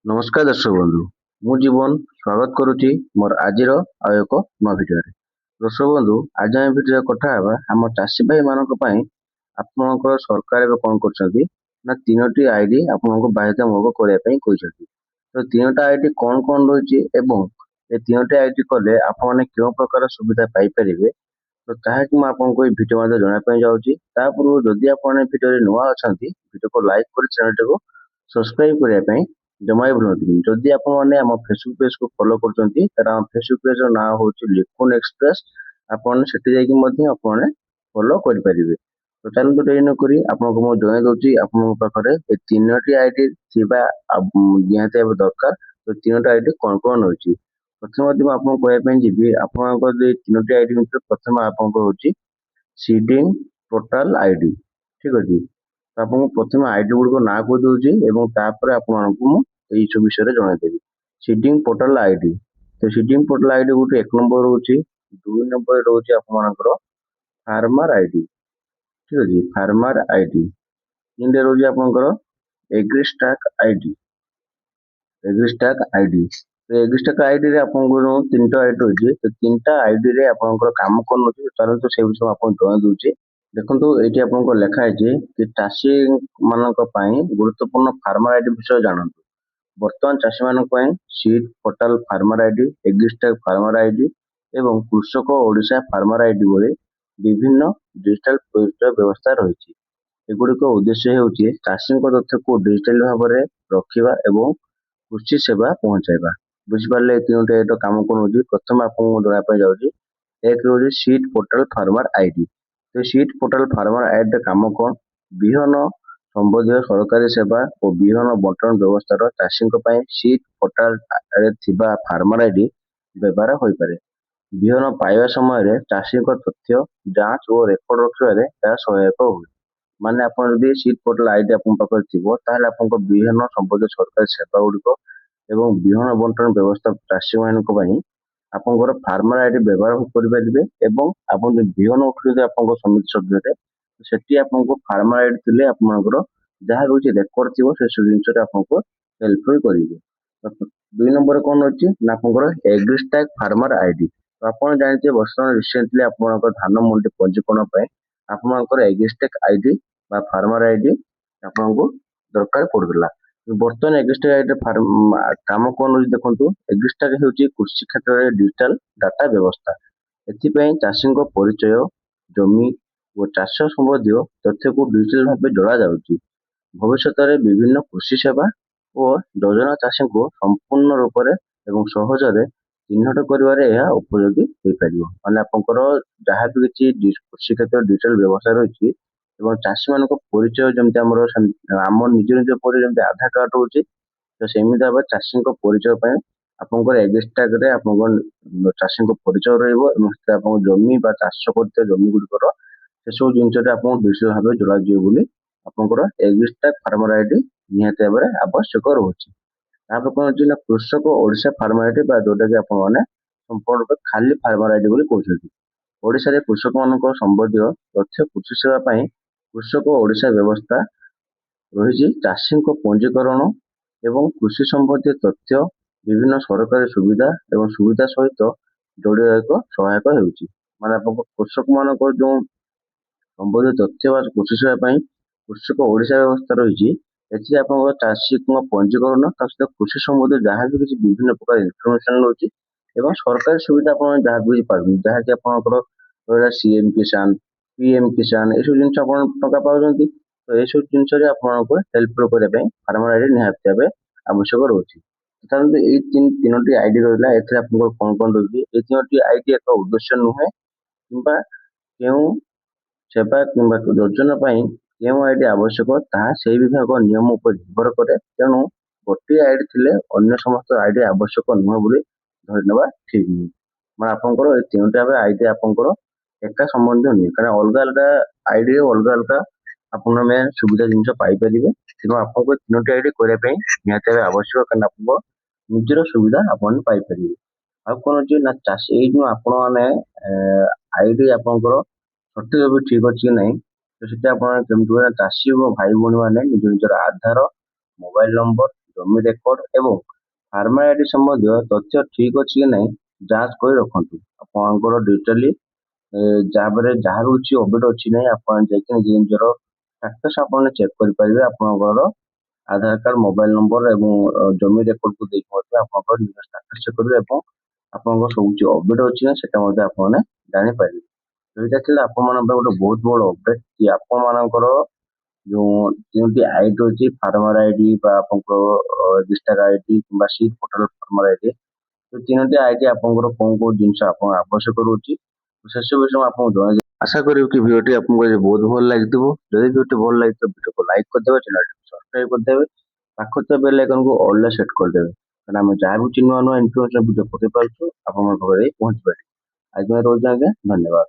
नमस्कार दर्शक बंधु मु जीवन स्वागत करुच्ची मोर आज एक नवा भिडियो दर्शक बंधु आज आम भिडियो कथा आम चाषी भाई मान आपणकर सरकार एवं कौन कर तीनो आईडी आपको बाध्यतामूलक करने तो तीनोटा आईडी कौन कौन रही ये तीनोटी आईडी कले आपने क्यों प्रकार सुविधा पाइपर तो ताकि मुझे भिडियो जानापी जाऊँगी पूर्व जदि आप भिडियो नुआ अच्छा भिडियो को लाइक कर चैनल को सब्सक्राइब करने जमा भी भूलती जदि आप फेसबुक पेज को फॉलो कर फेसबुक पेज ना हूँ लिखुन एक्सप्रेस आपने फॉलो करेंगे तो चलते डेरी नक आपको मुझे जन दूसरी आपे तीनो आईडी थी निहती दरकार तो तीनो आईडी कौन कौन रही प्रथम आपको कहवाई जी आप तीनो आईडी भर प्रथम आपको सीडिंग टोटाल आईडी ठीक अच्छे तो आपको प्रथम आईडी गुड़िक ना कह दूसरी आपको यही सब विषय जनईदेवी सीडिंग पोर्टाल आईडी तो सीडिंग पोर्टाल आईडी गोटे एक नंबर रोचे दुई नंबर रोचे आपंकर फार्मर आईडी ठीक अच्छे फार्मर आईडी तीन रोचे आपंकर एग्रीस्टाक आईडी एग्रीस्टाक आईडी तो एग्रीस्टाक आईडी रे आपंकर तीन आईडी रही तो तीन आईडी रे आपंकर काम कौन अच्छे चलते से विषय आपको जन दूसरी देखो ये आपको लिखाई कि चाषी मान गुरुत्वपूर्ण फार्मर आईडी विषय जानतु बर्तमान चाषी मान seed portal farmer ID agristack farmer ID एवं कृषक ओडिशा फार्मर आईडी भली विभिन्न डिजिटाल परिचय व्यवस्था रही एगुड़िक उद्देश्य होउछि चाषी तथ्य को डिजिटाल भाव में रखा एवं कृषि सेवा पहुंचाइबा बुझिपारे तीनोटे एट कम कौन हो प्रथम आपको जनापी जाऊँगी एक हूँ सीड पोर्टाल फार्मर आईडी तो सीड पोर्टाल फार्मर आईडी काम कौन विहन संबंधी सरकारी सेवा और विहन बंटन व्यवस्था चाषी सीड पोर्टाल फार्मर आईडी व्यवहार हो पारे विहन पाइबा समय चाषी तथ्य जांच और रेकर्ड रखिबारे सहायक हुए माने आप सीड पोर्टाल आईडी आप थी विहन संबंधी सरकारी सेवा गुड़िक एवं विहन बंटन व्यवस्था चाषी मान आपंकर फार्मर आईडी व्यवहार करें आप विहन उठे आप समिति सभ्य से आपको फार्मर आईडी थे आपंकर जहाँ भी रेकर्ड थी से सब जिन आपको हेल्पफुल करेंगे दुई नंबर कौन अच्छी ना आपंकर एग्रीस्टाक फार्मर आईडी तो आप जानते बर्तमान रिसेंटली आप धान मंडी पंजीकरण आपंकर एग्रीस्टाक आईडी फार्मर आईडी आपको दरकार पड़ूला बर्तमान एग्रीस्टाक आईडी काम कौन रही देखो एग्रीस्टाक हूँ कृषि क्षेत्र में डिजिटाल डाटा व्यवस्था एपाई चाषी परिचय जमी और चाष संबंधी तथ्य को डिजिटाल भाव जोड़ा जाऊँगी भविष्य में विभिन्न कृषि सेवा और योजना चाषी को संपूर्ण रूप से सहजरे चिन्हट कर उपयोगी हो पार मैंने आपंकर जहाँ भी किसी कृषि क्षेत्र डिजिटाल व्यवस्था रही चाषी मान परिचय जमी आम निज निज पर जमी आधार कार्ड रोचे तो सेमती भाव चाषी परिचय आपंकर एग्रीस्टाक चाषी परिचय रहा जमी चाष कर जमी गुड़िकर से सब जिन आपको डिजिटाल भाव जोड़ा बोली आपंकर एग्रीस्टाक फार्मर आईडी निहती भाव आवश्यक रोचे कौन अच्छी कृषक ओडिशा फार्मर आईडी जोटा कि आपने संपूर्ण रूप खाली फार्मर आईडी बोली कहते ओडिशा कृषक मान संबंधी तथ्य कृषि सेवा कृषक ओडिशा व्यवस्था रही चाषी पंजीकरण एवं कृषि संबंधी तथ्य विभिन्न सरकारी सुविधा एवं सुविधा सहित जोड़ा एक सहायक होने आप कृषक मान जो संबंधी तथ्य कृषि सेवा कृषक ओडिशा व्यवस्था रही आप चाषी पंजीकरण सहित कृषि संबंधी जहाँ भी किसी विभिन्न प्रकार इनफर्मेशन रही सरकारी सुविधा आप जहाँ भी पार्टी जहाँकि आपंकर सीएम किसान पीएम किसान ये सब जिन टका पाँच तो ये सब जिन आपको हेल्पफुल करने फार्मर आईडी निहती भाव आवश्यक रोचे ये तीनो आईडी रहा है कौन कौन रही ये तीनो आईडी एक उद्देश्य नुहे कि सेवा कि योजना क्यों आईडी आवश्यक ताहा से विभाग नियम उपर निर्भर करे तेणु गोटे आईडी थे अन्य समस्त आईडी आवश्यक नुहे बोली धरने ठीक नुहे मैं आपंकर तीनो आईडी आपंकर एका संबंधी नुहे क्या अलग अलग आईडी अलग अलग आपने सुविधा जिन पाइपर तेणु आपको तीनो आईडी करने निहती भाव आवश्यक क्या आप निजर सुविधा आपने पाइपर आ कौन अच्छी ना चाषी ये आपने आईडी आपंकर सठिक भी ठीक अच्छी ना तो सीटा आप चाषी और भाई भाई मैंने निज निजर आधार मोबाइल नंबर ଜମି ରେକର୍ଡ ଏବଂ ଫାର୍ମର ଆଇଡି ସମ୍ବନ୍ଧୀୟ ତଥ୍ୟ ଠିକ୍ ଅଛି କି ନାହିଁ ଯାଞ୍ଚ କରି ରଖନ୍ତୁ। ଆପଣଙ୍କର ଡିଜିଟାଲି ଯାହାପରେ ଯାହା କିଛି ଅପଡେଟ୍ ଅଛି ନାହିଁ ଆପଣ ଯାଇକି ନିଜର ଷ୍ଟାଟସ୍ ଆପଣ ଚେକ୍ କରିପାରିବେ ଆପଣଙ୍କର ଆଧାର କାର୍ଡ ମୋବାଇଲ ନମ୍ବର ଏବଂ ଜମି ରେକର୍ଡକୁ ଦେଇକି ମଧ୍ୟ ଆପଣଙ୍କର ନିଜ ଷ୍ଟାଟସ୍ ଚେକ୍ କରିବେ ଏବଂ ଆପଣଙ୍କର ସବୁ କିଛି ଅପଡେଟ୍ ଅଛି ନା ସେଟା ମଧ୍ୟ ଆପଣମାନେ ଜାଣିପାରିବେ। ଏଇଟା ଥିଲା ଆପଣମାନଙ୍କ ପାଇଁ ଗୋଟେ ବହୁତ ବଡ଼ ଅପଡେଟ୍ କି ଆପଣମାନଙ୍କର ଯୋଉ ତିନୋଟି ଆଇଡି ଅଛି ଫାର୍ମର ଆଇଡି ବା ଆପଣଙ୍କର ରେଜିଷ୍ଟର ଆଇଡି କିମ୍ବା ସିଟ୍ ପୋର୍ଟାଲ ଫାର୍ମର ଆଇଡି ସେ ତିନୋଟି ଆଇଡି ଆପଣଙ୍କର କୋଉ କୋଉ ଜିନିଷ ଆପଣ ଆବଶ୍ୟକ ରହୁଛି ସେସବୁ ବିଷୟ ମୁଁ ଆପଣଙ୍କୁ ଜଣାଇ ଆଶା କରିବି କି ଭିଡ଼ିଓଟି ଆପଣଙ୍କୁ ଆଜି ବହୁତ ଭଲ ଲାଗିଥିବ। ଯଦି ଭିଡ଼ିଓଟି ଭଲ ଲାଗିଥିବ ଭିଡ଼ିଓକୁ ଲାଇକ୍ କରିଦେବେ, ଚ୍ୟାନେଲଟିକୁ ସବସ୍କ୍ରାଇବ କରିଦେବେ, ପାଖରେ ଥିବା ବେଲ୍ ଆଇକନକୁ ଅଲରେ ସେଟ୍ କରିଦେବେ କାରଣ ଆମେ ଯାହା ବି ନୂଆ ନୂଆ ଇନଫର୍ମେସନ ଭିଡ଼ିଓ ପକେଇ ପାରୁଛୁ ଆପଣଙ୍କ ପାଖରେ ପହଞ୍ଚି ପାରିବ। ଆଜି ପାଇଁ ରହୁଛି ଆଜ୍ଞା, ଧନ୍ୟବାଦ।